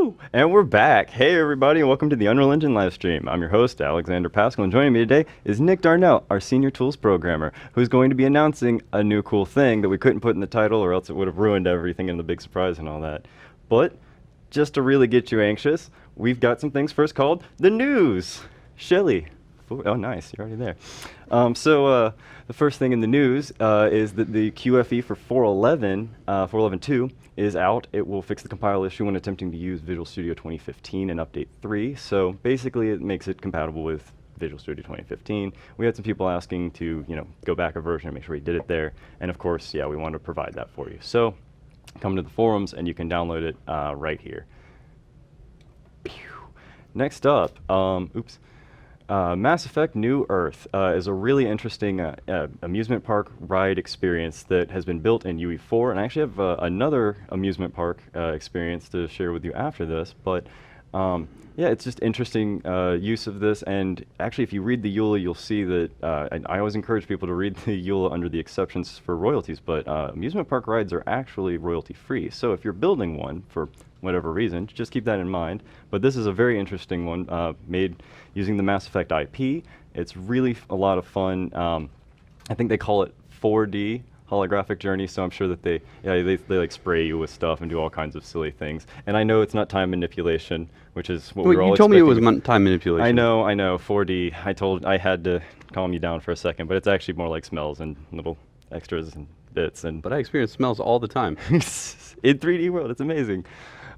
Woo! And we're back. Hey, everybody, and welcome to the Unreal Engine live stream. I'm your host, Alexander Pascal, and joining me today is Nick Darnell, our senior tools programmer, who's going to be announcing a new cool thing that we couldn't put in the title, or else it would have ruined everything and the big surprise and all that. But just to really get you anxious, we've got some things first called the news. Shelly. Oh, nice. You're already there. The first thing in the news is that the QFE for 4.11.2 is out. It will fix the compile issue when attempting to use Visual Studio 2015 and Update 3. So basically, it makes it compatible with Visual Studio 2015. We had some people asking to, go back a version and make sure we did it there. And of course, yeah, we want to provide that for you. So come to the forums and you can download it right here. Next up, Mass Effect New Earth is a really interesting amusement park ride experience that has been built in UE4, and I actually have another amusement park experience to share with you after this, but yeah, it's just interesting use of this, and actually if you read the EULA, you'll see that, and I always encourage people to read the EULA under the exceptions for royalties, but amusement park rides are actually royalty free, so if you're building one for whatever reason, just keep that in mind. But this is a very interesting one made using the Mass Effect IP. It's really a lot of fun. I think they call it 4D holographic journey, so I'm sure that they like spray you with stuff and do all kinds of silly things. And I know it's not time manipulation, which is what we were all expecting. You told me it was time manipulation. I know, 4D. I had to calm you down for a second, but it's actually more like smells and little extras and bits. But I experience smells all the time. In 3D world, it's amazing.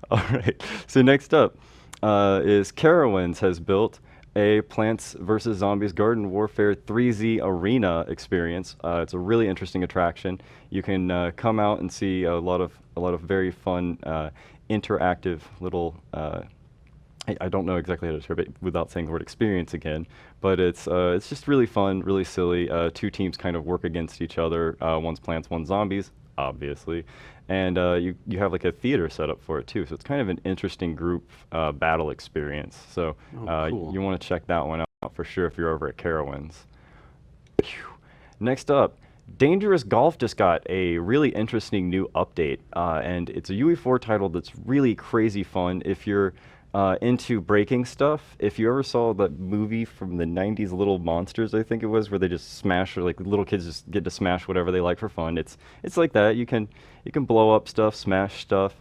All right, so next up is Carowinds has built a Plants vs. Zombies Garden Warfare 3Z Arena experience. It's a really interesting attraction. You can come out and see a lot of very fun interactive little. I don't know exactly how to describe it without saying the word experience again, but it's just really fun, really silly. Two teams kind of work against each other. One's plants, one's zombies, obviously. And you have like a theater set up for it too, so it's kind of an interesting group battle experience. So cool. You want to check that one out for sure if you're over at Carowinds. Next up, Dangerous Golf just got a really interesting new update, and it's a UE4 title that's really crazy fun if you're into breaking stuff. If you ever saw that movie from the 90s, Little Monsters, I think it was, where they just smash, or like little kids just get to smash whatever they like for fun. It's like that. You can blow up stuff, smash stuff,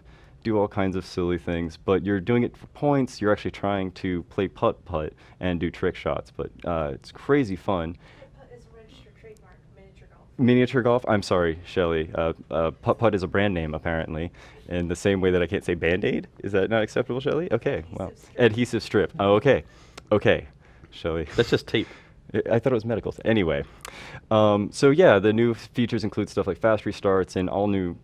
do all kinds of silly things, but you're doing it for points. You're actually trying to play putt-putt and do trick shots, but it's crazy fun. Putt-putt is a registered trademark, miniature golf. Miniature golf? I'm sorry, Shelly. Putt-putt is a brand name, apparently. In the same way that I can't say Band-Aid? Is that not acceptable, Shelly? Okay, wow. Adhesive strip. Oh, okay, Shelly. That's just tape. I thought it was medical. Anyway, so yeah, the new features include stuff like fast restarts and all new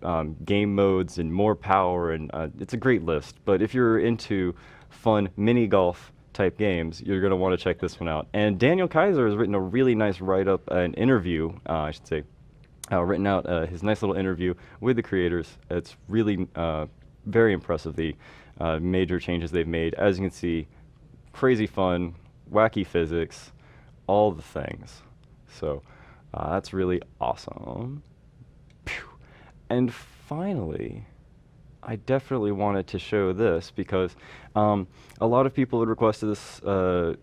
game modes and more power, and it's a great list. But if you're into fun mini golf type games, you're going to want to check this one out. And Daniel Kaiser has written a really nice write-up, an interview, I should say, written out his nice little interview with the creators. It's really very impressive, the major changes they've made. As you can see, crazy fun, wacky physics, all the things. So that's really awesome. Phew. And finally, I definitely wanted to show this because a lot of people had requested this for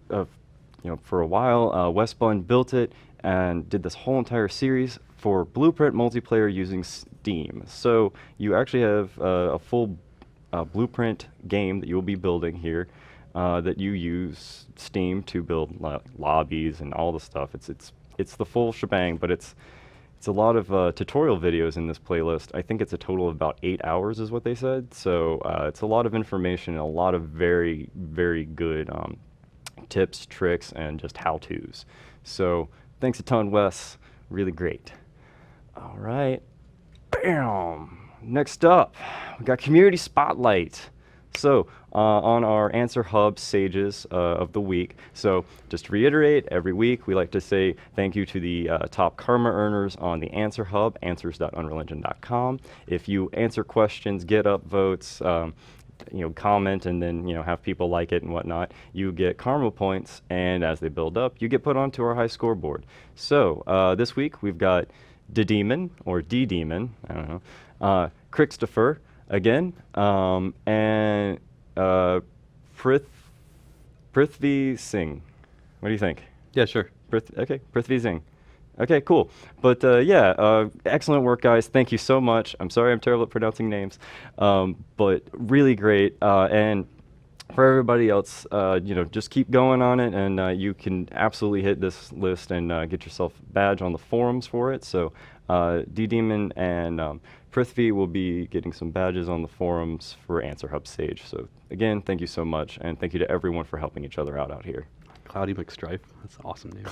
a while. Westbund built it and did this whole entire series for Blueprint multiplayer using Steam. So you actually have a full Blueprint game that you will be building here that you use Steam to build lobbies and all the stuff. It's the full shebang, but it's a lot of tutorial videos in this playlist. I think it's a total of about 8 hours is what they said. So it's a lot of information and a lot of very, very good tips, tricks, and just how-tos. So thanks a ton, Wes. Really great. All right. Bam! Next up, we got Community Spotlight. So on our Answer Hub Sages of the week, so just to reiterate, every week we like to say thank you to the top karma earners on the Answer Hub, answers.unrealengine.com. If you answer questions, get up votes, comment, and then have people like it and whatnot, you get karma points, and as they build up, you get put onto our high scoreboard. So this week we've got D-Demon, or D-Demon, I don't know, Christopher, again, and Prithvi Singh. What do you think? Yeah, sure. Okay, Prithvi Singh. Okay, cool. But yeah, excellent work, guys. Thank you so much. I'm sorry I'm terrible at pronouncing names, but really great. And for everybody else, just keep going on it, and you can absolutely hit this list and get yourself a badge on the forums for it. So D-Demon and Prithvi will be getting some badges on the forums for Answer Hub Sage. So again, thank you so much, and thank you to everyone for helping each other out here. Cloudy McStrife. That's an awesome name.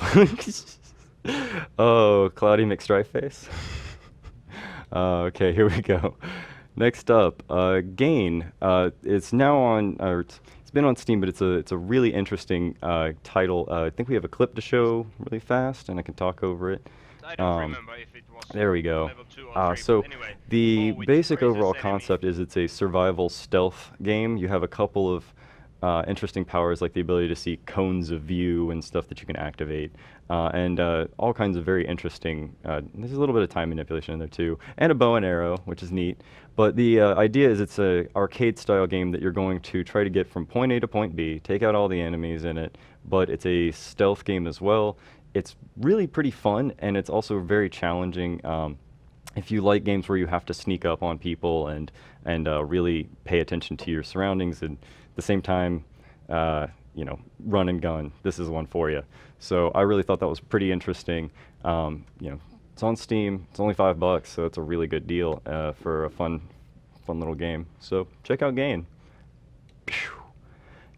Oh, Cloudy McStripeface. Okay, here we go. Next up, Gain. It's now on, or it's been on Steam, but it's a really interesting title. I think we have a clip to show really fast, and I can talk over it. I don't remember if it was There we go. level 2 or 3, So but anyway, the ball which basic raises overall enemy. concept is it's a survival stealth game. You have a couple of interesting powers like the ability to see cones of view and stuff that you can activate, and all kinds of very interesting. There's a little bit of time manipulation in there too, and a bow and arrow, which is neat. But the idea is it's a arcade style game that you're going to try to get from point A to point B, take out all the enemies in it, but it's a stealth game as well. It's really pretty fun, and it's also very challenging. If you like games where you have to sneak up on people and really pay attention to your surroundings, and at the same time, run and gun, this is one for you. So I really thought that was pretty interesting. It's on Steam. It's only $5, so it's a really good deal for a fun little game. So check out Gain.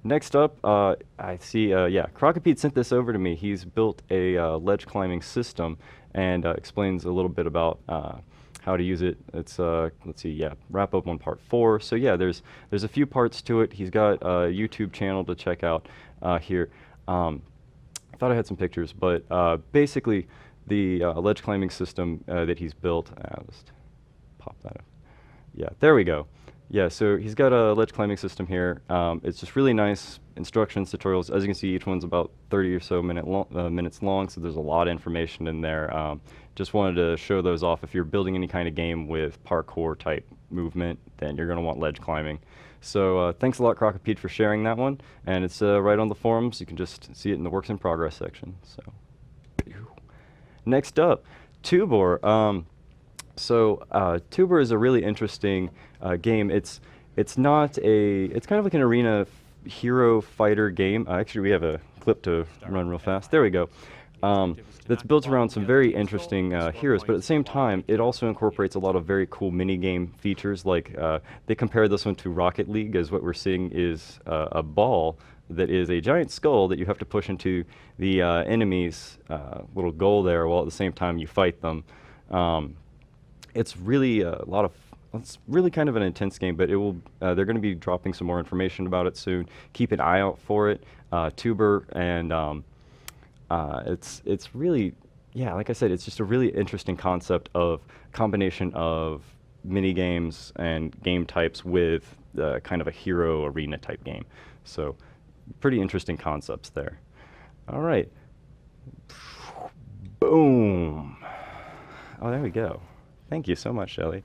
Next up, I see, Crocopede sent this over to me. He's built a ledge climbing system and explains a little bit about how to use it. It's, let's see, wrap up on part 4. So yeah, there's a few parts to it. He's got a YouTube channel to check out here. I thought I had some pictures, but basically the ledge climbing system that he's built, I'll just pop that up. Yeah, there we go. Yeah, so he's got a ledge climbing system here. It's just really nice instructions, tutorials. As you can see, each one's about 30 or so minutes long, so there's a lot of information in there. Just wanted to show those off. If you're building any kind of game with parkour type movement, then you're going to want ledge climbing. So thanks a lot, Crocopede, for sharing that one. And it's right on the forums. You can just see it in the works in progress section. So, next up, Tubor. Tubor is a really interesting game. It's kind of like an arena hero fighter game. Actually, we have a clip to run real fast. There we go. That's built around some very interesting heroes, but at the same time, it also incorporates a lot of very cool mini-game features. Like they compare this one to Rocket League, as what we're seeing is a ball that is a giant skull that you have to push into the enemy's little goal there, while at the same time you fight them. It's really it's really kind of an intense game, but it will. They're going to be dropping some more information about it soon. Keep an eye out for it. Tubor, and it's really, like I said, it's just a really interesting concept of combination of mini games and game types with kind of a hero arena type game. So pretty interesting concepts there. All right. Boom. Oh, there we go. Thank you so much, Shelly.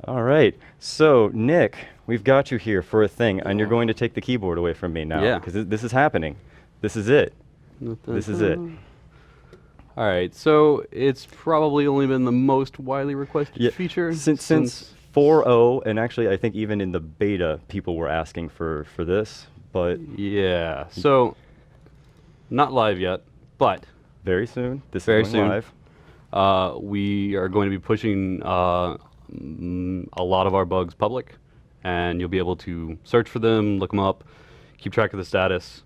All right. So, Nick, we've got you here for a thing, and you're going to take the keyboard away from me now. Yeah. Because this is happening. This is it. This is it. All right. So it's probably only been the most widely requested feature since 4.0, and actually, I think even in the beta, people were asking for this. But yeah. So not live yet, but very soon. This very is going soon. live. We are going to be pushing a lot of our bugs public, and you'll be able to search for them, look them up, keep track of the status.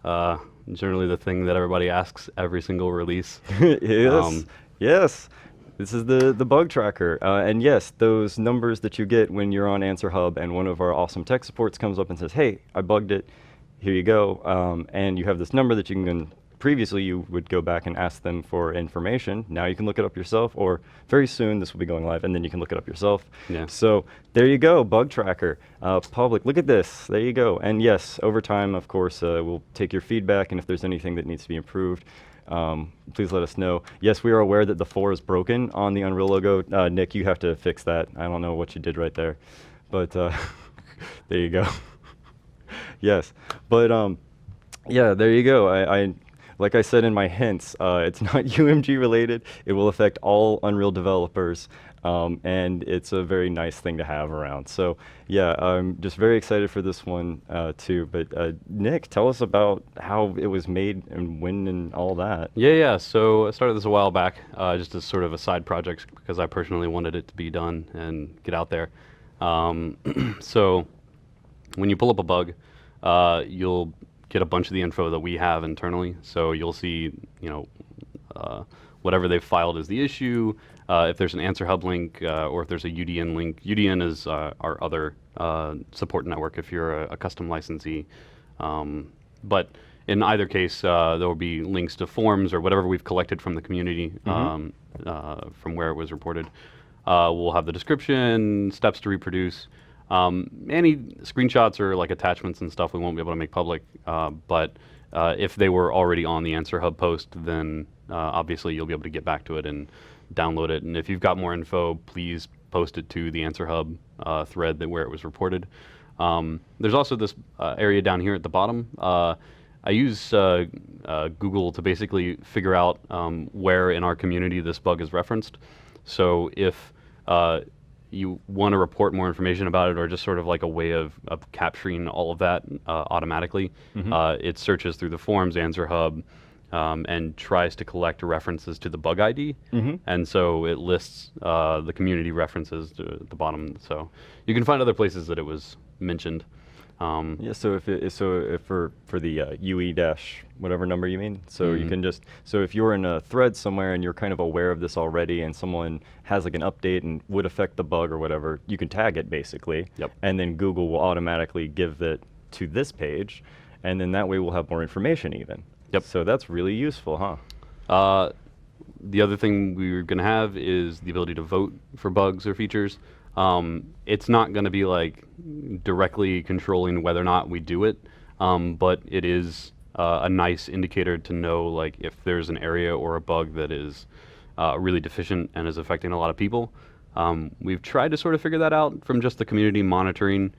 Generally the thing that everybody asks every single release. Yes, yes. This is the bug tracker. And yes, those numbers that you get when you're on Answer Hub and one of our awesome tech supports comes up and says, hey, I bugged it, here you go. And you have this number that you can previously you would go back and ask them for information. Now you can look it up yourself, or very soon this will be going live, and then you can look it up yourself. Yeah. So there you go, bug tracker, public. Look at this, there you go. And yes, over time, of course, we'll take your feedback, and if there's anything that needs to be improved, please let us know. Yes, we are aware that the 4 is broken on the Unreal logo. Nick, you have to fix that. I don't know what you did right there, but there you go. Yes, but yeah, there you go. I like I said in my hints, it's not UMG related. It will affect all Unreal developers, and it's a very nice thing to have around. So yeah, I'm just very excited for this one too. But Nick, tell us about how it was made and when and all that. Yeah. So I started this a while back, just as sort of a side project because I personally wanted it to be done and get out there. So when you pull up a bug, you'll get a bunch of the info that we have internally. So you'll see, whatever they've filed as the issue, if there's an answer hub link, or if there's a UDN link. UDN is our other support network if you're a custom licensee. But in either case, there will be links to forms or whatever we've collected from the community, from where it was reported. We'll have the description, steps to reproduce. Any screenshots or like attachments and stuff we won't be able to make public, but if they were already on the Answer Hub post, then obviously you'll be able to get back to it and download it. And if you've got more info, please post it to the Answer Hub thread where it was reported. There's also this area down here at the bottom. I use Google to basically figure out where in our community this bug is referenced. So if you want to report more information about it, or just sort of like a way of capturing all of that automatically, it searches through the forums, Answer Hub, and tries to collect references to the bug ID. And so it lists the community references at the bottom. So you can find other places that it was mentioned. Yeah, so if for the UE dash whatever number you mean, so you can just, so if you're in a thread somewhere and you're kind of aware of this already and someone has like an update and would affect the bug or whatever, you can tag it basically. Yep. And then Google will automatically give it to this page, and then that way we'll have more information even. Yep. So that's really useful, huh? The other thing we're going to have is the ability to vote for bugs or features. It's not going to be like directly controlling whether or not we do it, but it is a nice indicator to know like if there's an area or a bug that is really deficient and is affecting a lot of people. We've tried to sort of figure that out from just the community monitoring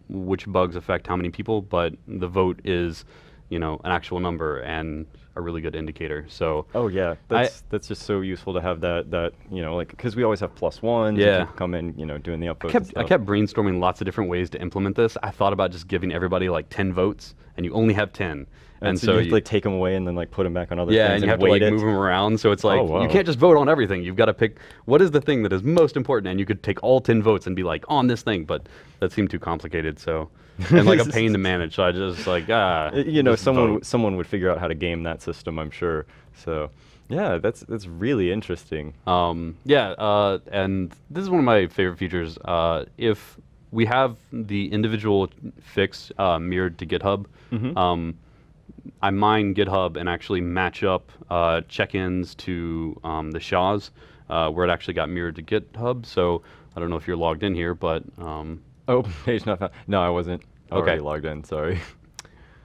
which bugs affect how many people, but the vote is, an actual number and a really good indicator. So oh yeah, that's just so useful to have that like, because we always have +1s. Yeah. People come in doing the upvotes. I kept brainstorming lots of different ways to implement this. I thought about just giving everybody like 10 votes, and you only have 10. And so you have to like take them away and then like put them back on other yeah, things and you have to weight like it. move them around. So it's like Oh, wow. you can't just vote on everything. You've got to pick what is the thing that is most important, and you could take all 10 votes and be like on this thing, but that seemed too complicated. So and like a pain to manage. So I just like just vote. someone would figure out how to game that system, I'm sure. So yeah, that's really interesting. And this is one of my favorite features. If we have the individual fix mirrored to GitHub, I mine GitHub and actually match up check-ins to the SHAs where it actually got mirrored to GitHub. So I don't know if you're logged in here, but Oh, page not found. No, I wasn't already Okay. logged in. Sorry.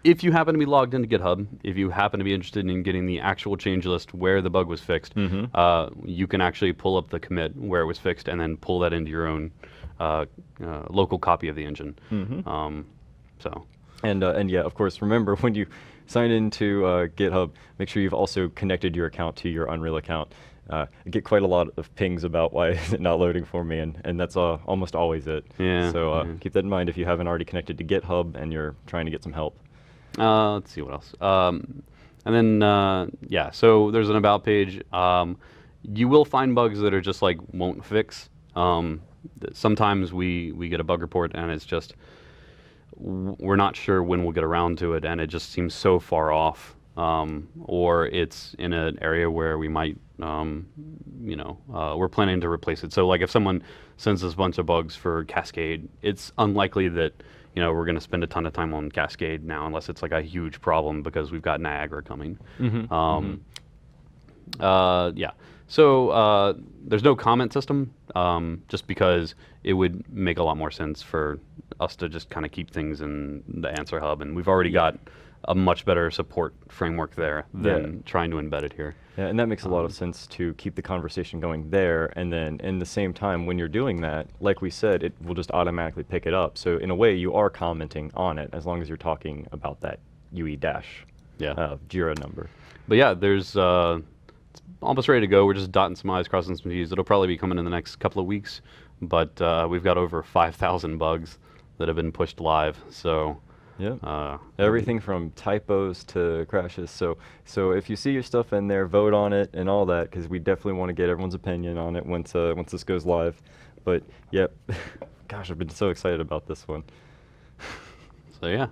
if you happen to be logged into GitHub, if you happen to be interested in getting the actual change list where the bug was fixed, you can actually pull up the commit where it was fixed and then pull that into your own local copy of the engine. And yeah, of course, remember when you sign into GitHub, make sure you've also connected your account to your Unreal account. I get quite a lot of pings about why is it not loading for me, and that's almost always it. Yeah, So keep that in mind if you haven't already connected to GitHub and you're trying to get some help. Let's see what else. And then, so there's an about page. You will find bugs that are just like won't fix. Sometimes we get a bug report and it's just, we're not sure when we'll get around to it, and it just seems so far off. Or it's in an area where we might, we're planning to replace it. So like if someone sends us a bunch of bugs for Cascade, it's unlikely that, we're going to spend a ton of time on Cascade now, unless it's like a huge problem because we've got Niagara coming. Yeah. So there's no comment system, just because it would make a lot more sense for us to just kind of keep things in the answer hub, and we've already got a much better support framework there than trying to embed it here. Yeah, and that makes a lot of sense to keep the conversation going there, and then in the same time, when you're doing that, like we said, it will just automatically pick it up. So in a way, you are commenting on it as long as you're talking about that UE dash Jira number. But yeah, there's it's almost ready to go. We're just dotting some I's, crossing some T's. It'll probably be coming in the next couple of weeks, but we've got over 5,000 bugs that have been pushed live. So yeah, everything from typos to crashes. So if you see your stuff in there, vote on it and all that, because we definitely want to get everyone's opinion on it once this goes live. But yep, gosh, I've been so excited about this one. So yeah,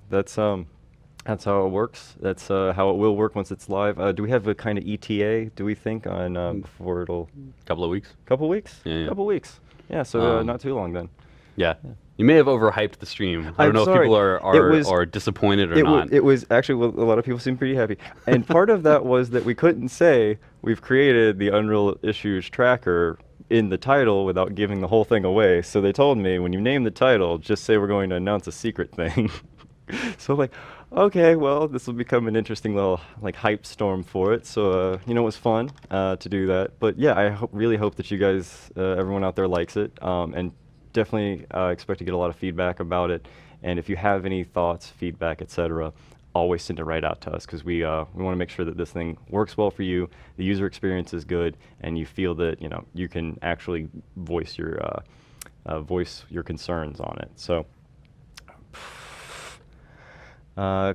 that's how it works. That's how it will work once it's live. Do we have a kind of ETA? Do we think on before it'll? couple of weeks. Couple weeks. Yeah. Couple weeks. Yeah. So not too long then. Yeah. You may have overhyped the stream. I don't know if people are disappointed or not. It was actually, well, a lot of people seem pretty happy. And part of that was that we couldn't say we've created the Unreal Issues tracker in the title without giving the whole thing away. So they told me, when you name the title, just say we're going to announce a secret thing. So I'm like, okay, well, this will become an interesting little hype storm for it. So it was fun to do that. But yeah, I really hope that you guys, everyone out there, likes it, and definitely expect to get a lot of feedback about it. And if you have any thoughts, feedback, etc., always send it right out to us, because we want to make sure that this thing works well for you, the user experience is good, and you feel that you can actually voice your concerns on it. So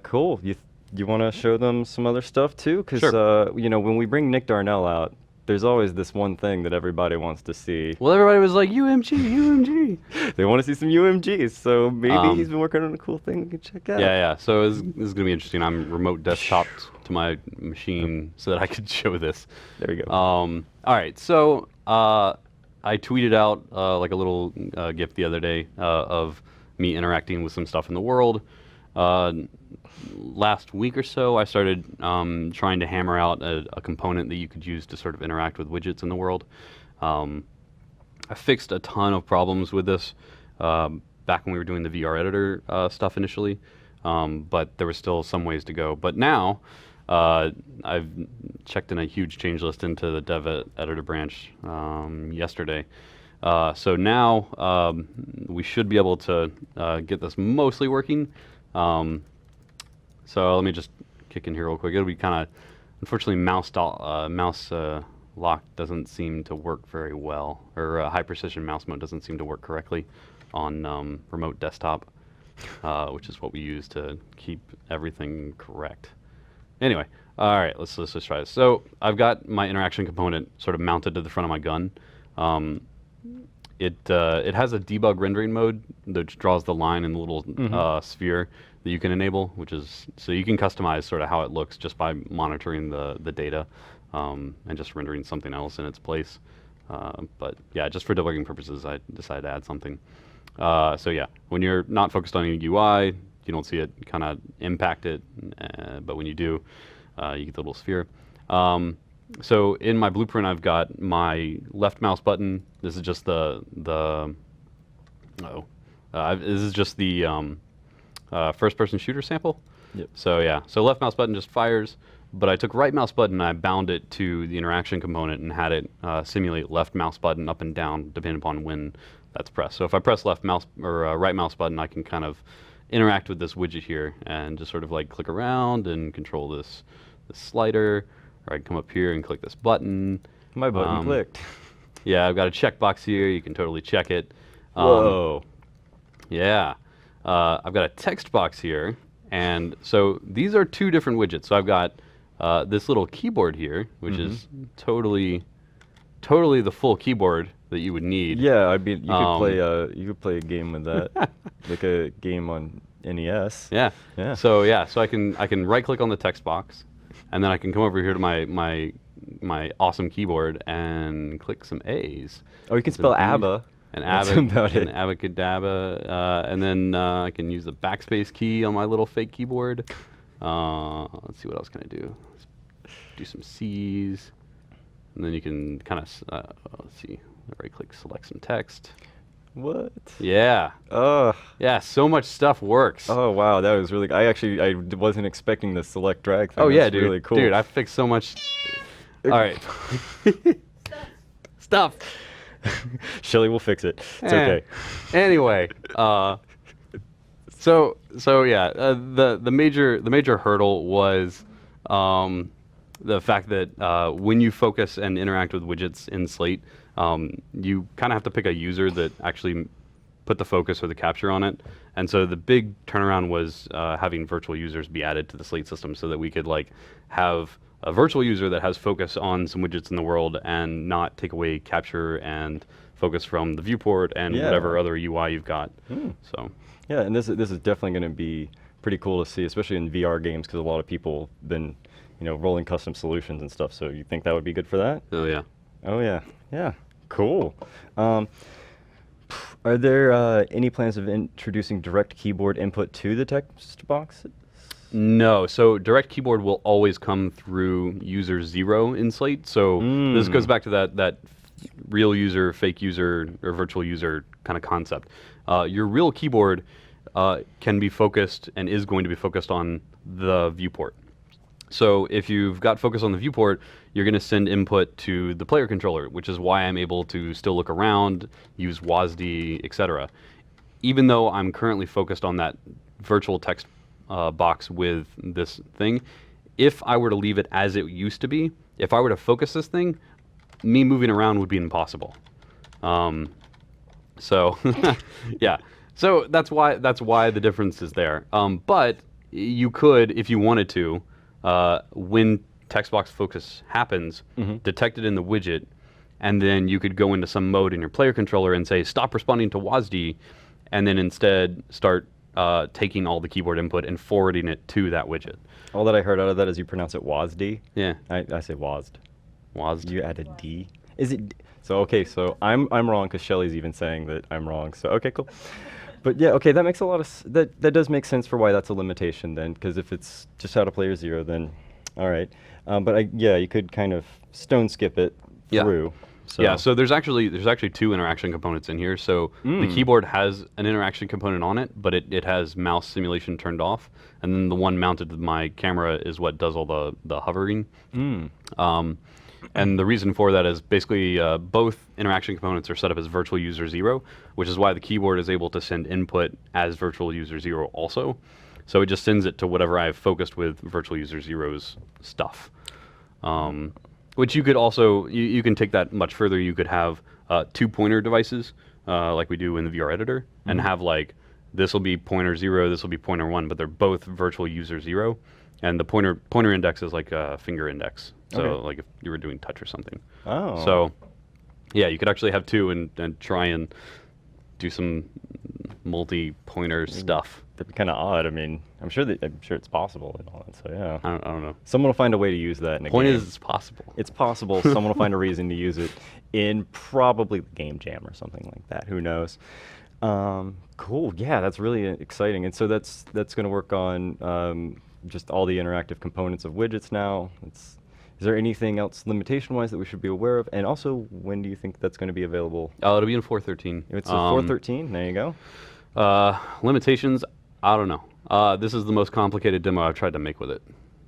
cool. You want to show them some other stuff too? Because Sure. When we bring Nick Darnell out, there's always this one thing that everybody wants to see. Well, everybody was like, UMG, UMG. They want to see some UMGs, so maybe he's been working on a cool thing we can check out. Yeah. So this is going to be interesting. I'm remote desktoped to my machine so that I could show this. There you go. All right. So I tweeted out like a little GIF the other day of me interacting with some stuff in the world. Last week or so, I started trying to hammer out a component that you could use to sort of interact with widgets in the world. I fixed a ton of problems with this back when we were doing the VR editor stuff initially, but there was still some ways to go. But now, I've checked in a huge change list into the dev editor branch yesterday. So now we should be able to get this mostly working. So let me just kick in here real quick. It'll be kind of, unfortunately, mouse lock doesn't seem to work very well, or high precision mouse mode doesn't seem to work correctly on remote desktop, which is what we use to keep everything correct. Anyway, all right, let's just try this. So I've got my interaction component sort of mounted to the front of my gun. It has a debug rendering mode that draws the line in the little sphere that you can enable, which is, so you can customize sort of how it looks just by monitoring the data and just rendering something else in its place. But yeah, just for debugging purposes, I decided to add something. So yeah, when you're not focused on any UI, you don't see it kind of impact it, but when you do, you get the little sphere. So in my blueprint, I've got my left mouse button. This is just this is just the first-person shooter sample. Yep. So yeah, so left mouse button just fires, but I took right mouse button and I bound it to the interaction component and had it simulate left mouse button up and down depending upon when that's pressed. So if I press left mouse or right mouse button, I can kind of interact with this widget here and just sort of like click around and control this slider. Or I can come up here and click this button. My button clicked. Yeah, I've got a checkbox here. You can totally check it. Whoa. Yeah. I've got a text box here. And so these are two different widgets. So I've got this little keyboard here, which is totally the full keyboard that you would need. Yeah, I mean, you could play a game with that, like a game on NES. Yeah. Yeah. So I can right click on the text box, and then I can come over here to my awesome keyboard and click some A's. Oh, you can spell ABBA. And That's about it. Abacadabra, and then I can use the backspace key on my little fake keyboard. Let's see, what else can I do? do some C's, and then you can kind of let's see, right click, select some text. What? Yeah. Oh. Yeah, so much stuff works. Oh wow, that was really. I wasn't expecting the select drag thing. Oh yeah, That's dude. really cool. Dude, I fixed so much. All right. Stuff. Shelly will fix it. It's Eh. okay. Anyway, so yeah, the major hurdle was the fact that when you focus and interact with widgets in Slate, you kind of have to pick a user that actually put the focus or the capture on it. And so the big turnaround was having virtual users be added to the Slate system so that we could like have a virtual user that has focus on some widgets in the world and not take away capture and focus from the viewport and Yeah. whatever other UI you've got. So Yeah, and this is definitely going to be pretty cool to see, especially in VR games, because a lot of people have been, rolling custom solutions and stuff. So you think that would be good for that? oh yeah. Oh yeah, yeah, cool. Are there any plans of introducing direct keyboard input to the text box? No, so direct keyboard will always come through user 0 in Slate. So this goes back to that real user, fake user, or virtual user kind of concept. Your real keyboard can be focused and is going to be focused on the viewport. So if you've got focus on the viewport, you're going to send input to the player controller, which is why I'm able to still look around, use WASD, etc. Even though I'm currently focused on that virtual text box with this thing, if I were to leave it as it used to be, if I were to focus this thing, me moving around would be impossible. So yeah, so that's why the difference is there. But you could, if you wanted to, when text box focus happens, detect it in the widget, and then you could go into some mode in your player controller and say stop responding to WASD, and then instead start taking all the keyboard input and forwarding it to that widget. All that I heard out of that is you pronounce it WASD. Yeah. I say WASD. WASD. You add a D. Is it? So okay, so I'm wrong because Shelly's even saying that I'm wrong. So okay, cool. But yeah, okay, that makes a lot of that does make sense for why that's a limitation then, because if it's just how to player 0, then all right. But you could kind of stone skip it through. So. Yeah, so there's actually 2 interaction components in here. So the keyboard has an interaction component on it, but it has mouse simulation turned off, and then the one mounted to my camera is what does all the hovering. And the reason for that is basically both interaction components are set up as virtual user 0, which is why the keyboard is able to send input as virtual user 0 also. So it just sends it to whatever I've focused with virtual user 0's stuff. Which you could also, you can take that much further. You could have 2 pointer devices, like we do in the VR editor, and have like, this will be pointer 0, this will be pointer 1, but they're both virtual user 0. And the pointer index is like a finger index. So like if you were doing touch or something. Oh. So yeah, you could actually have 2 and try and do some multi-pointer stuff. That'd be kind of odd. I mean, I'm sure it's possible and all that. So yeah. I don't know. Someone will find a way to use that in a Point game. is, it's possible. It's possible. Someone will find a reason to use it in probably the game jam or something like that. Who knows? Cool. Yeah, that's really exciting. And so that's going to work on just all the interactive components of widgets now. Is there anything else limitation-wise that we should be aware of? And also, when do you think that's going to be available? It'll be in 4.13. It's 4.13. There you go. Limitations, I don't know. This is the most complicated demo I've tried to make with it.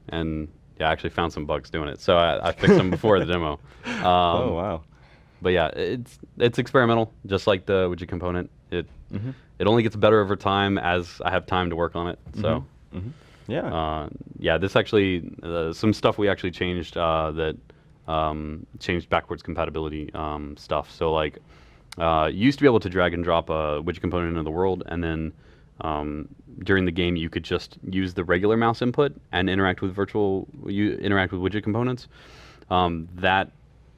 And yeah, I actually found some bugs doing it. So I fixed them before the demo. Oh, wow. But yeah, it's experimental, just like the widget component. It only gets better over time as I have time to work on it. So Yeah. yeah, this actually, some stuff we actually changed that changed backwards compatibility stuff. So like, you used to be able to drag and drop a widget component into the world, and then during the game you could just use the regular mouse input and interact with widget components. That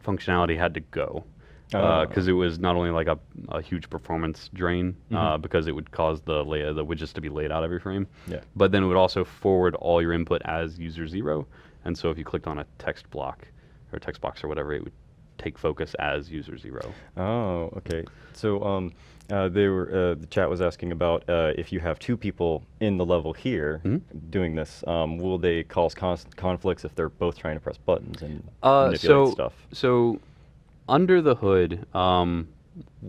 functionality had to go because it was not only like a huge performance drain because it would cause the widgets to be laid out every frame, but then it would also forward all your input as user 0. And so if you clicked on a text block or text box or whatever, it would take focus as user 0. Oh, okay. So they were the chat was asking about if you have 2 people in the level here doing this, will they cause conflicts if they're both trying to press buttons and manipulate stuff? So under the hood,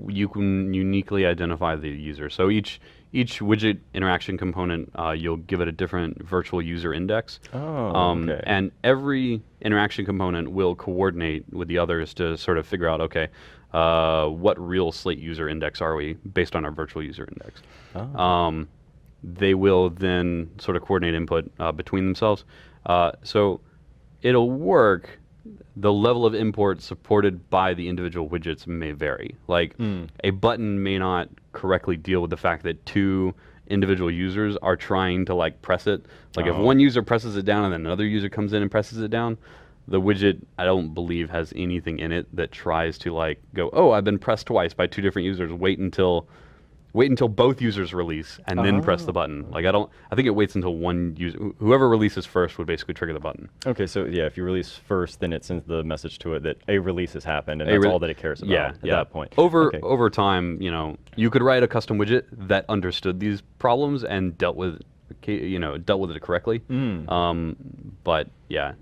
you can uniquely identify the user. So each widget interaction component, you'll give it a different virtual user index. Okay. And every interaction component will coordinate with the others to sort of figure out, okay, what real Slate user index are we based on our virtual user index. They will then sort of coordinate input between themselves. So it'll work. The level of import supported by the individual widgets may vary. Like a button may not correctly deal with the fact that 2 individual users are trying to like press it. Like if one user presses it down and then another user comes in and presses it down, the widget, I don't believe, has anything in it that tries to like go, oh, I've been pressed twice by 2 different users. Wait until both users release and then press the button. Like I think it waits until one user, whoever releases first would basically trigger the button. Okay, so yeah, if you release first, then it sends the message to it that a release has happened, and that's all that it cares about at that point. Over time, you could write a custom widget that understood these problems and dealt with it correctly. But yeah,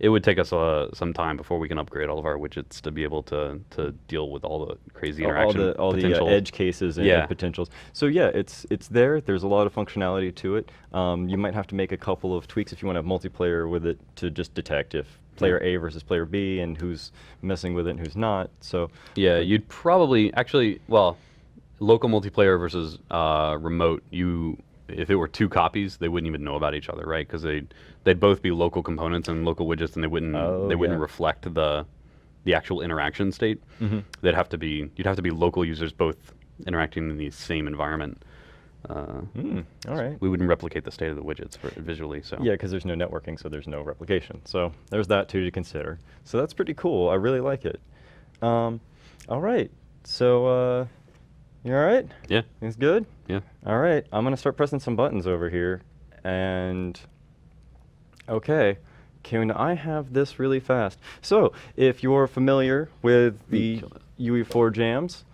it would take us some time before we can upgrade all of our widgets to be able to deal with all the crazy interaction all the edge cases and potentials. So yeah, it's there. There's a lot of functionality to it. You might have to make a couple of tweaks if you want to have multiplayer with it to just detect if player A versus player B and who's messing with it and who's not. So yeah, you'd probably local multiplayer versus remote. If it were 2 copies, they wouldn't even know about each other, right? Because they'd both be local components and local widgets, and they wouldn't reflect the actual interaction state. You'd have to be local users both interacting in the same environment. All right. We wouldn't replicate the state of the widgets visually. So yeah, because there's no networking, so there's no replication. So there's that too to consider. So that's pretty cool. I really like it. All right. So you all right? Yeah. Things good? Yeah. All right. I'm going to start pressing some buttons over here. And okay. Can I have this really fast? So if you're familiar with the UE4jams,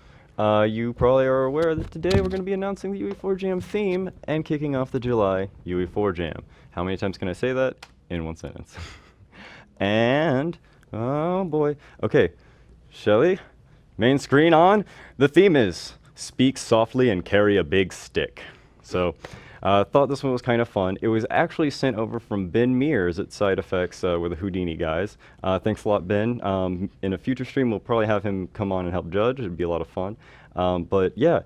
you probably are aware that today we're going to be announcing the UE4jam theme and kicking off the July UE4jam. How many times can I say that? In one sentence. And, oh boy. Okay. Shelly, main screen on. The theme is speak softly and carry a big stick. So thought this one was kind of fun. It was actually sent over from Ben Mears at Side Effects with the Houdini guys. Thanks a lot, Ben. In a future stream, we'll probably have him come on and help judge. It'd be a lot of fun. But yeah,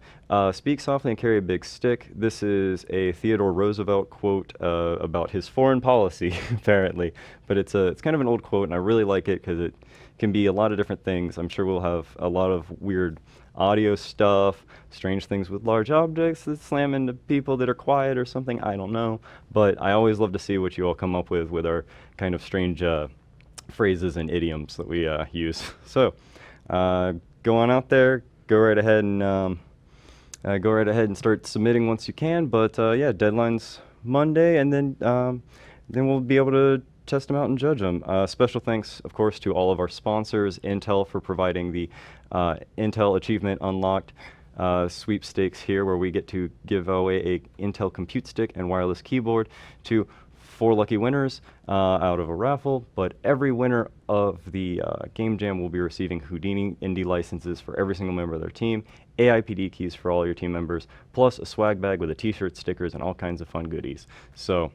speak softly and carry a big stick. This is a Theodore Roosevelt quote about his foreign policy, apparently. But it's kind of an old quote, and I really like it because it can be a lot of different things. I'm sure we'll have a lot of weird audio stuff, strange things with large objects that slam into people that are quiet or something, I don't know. But I always love to see what you all come up with our kind of strange phrases and idioms that we use. So go on out there, go right ahead and start submitting once you can. But yeah, deadline's Monday, and then we'll be able to test them out and judge them. Special thanks, of course, to all of our sponsors, Intel for providing the Intel Achievement Unlocked sweepstakes here, where we get to give away a Intel Compute Stick and wireless keyboard to 4 lucky winners out of a raffle. But every winner of the Game Jam will be receiving Houdini Indie licenses for every single member of their team, AIPD keys for all your team members, plus a swag bag with a t-shirt, stickers, and all kinds of fun goodies. So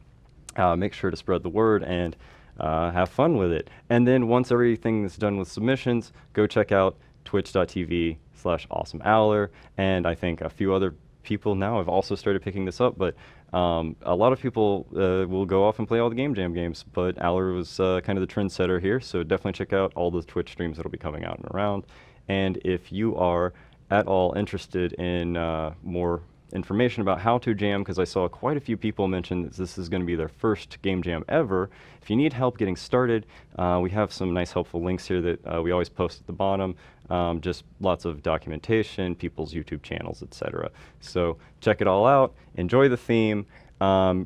make sure to spread the word and have fun with it. And then once everything is done with submissions, go check out twitch.tv/awesomeowler. And I think a few other people now have also started picking this up, but a lot of people will go off and play all the Game Jam games, but Owler was kind of the trendsetter here, so definitely check out all the Twitch streams that'll be coming out and around. And if you are at all interested in more information about how to jam, because I saw quite a few people mention that this is going to be their first Game Jam ever. If you need help getting started, we have some nice helpful links here that we always post at the bottom. Just lots of documentation, people's YouTube channels, etc. So check it all out. Enjoy the theme.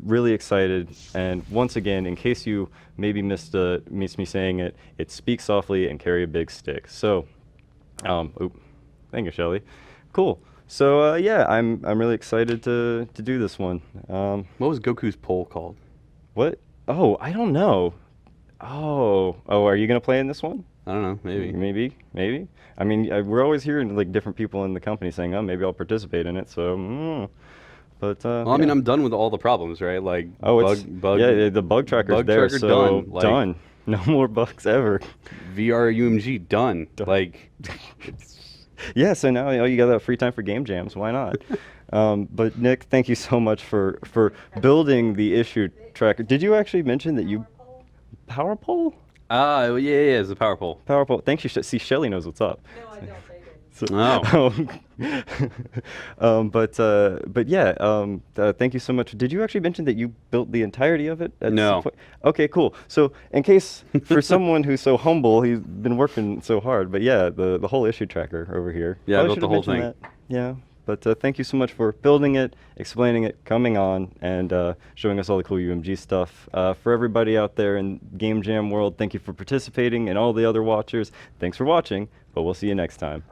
Really excited. And once again, in case you maybe missed me saying it, it's speak softly and carry a big stick. So, thank you, Shelly. Cool. So yeah, I'm really excited to do this one. What was Goku's pole called? What? Oh, I don't know. Oh, are you gonna play in this one? I don't know. Maybe. Maybe. I mean, we're always hearing like different people in the company saying, "Oh, maybe I'll participate in it." So, but Well, I mean, I'm done with all the problems, right? Like yeah, the bug tracker's bug there, tracker so done. Like, done. No more bugs ever. VR UMG done. Like, Yeah, so now you got that free time for game jams. Why not? But Nick, thank you so much for building the issue tracker. Did you actually mention that you power pole? yeah, it's a power pole. Power pole. Thank you. See, Shelly knows what's up. No, I don't, they didn't. But yeah, thank you so much. Did you actually mention that you built the entirety of it? At No. some point? Okay, cool. So in case for someone who's so humble, he's been working so hard. But yeah, the whole issue tracker over here. Yeah, I Probably built the should've whole mentioned that. Yeah. But thank you so much for building it, explaining it, coming on, and showing us all the cool UMG stuff. For everybody out there in Game Jam world, thank you for participating, and all the other watchers, thanks for watching, but we'll see you next time.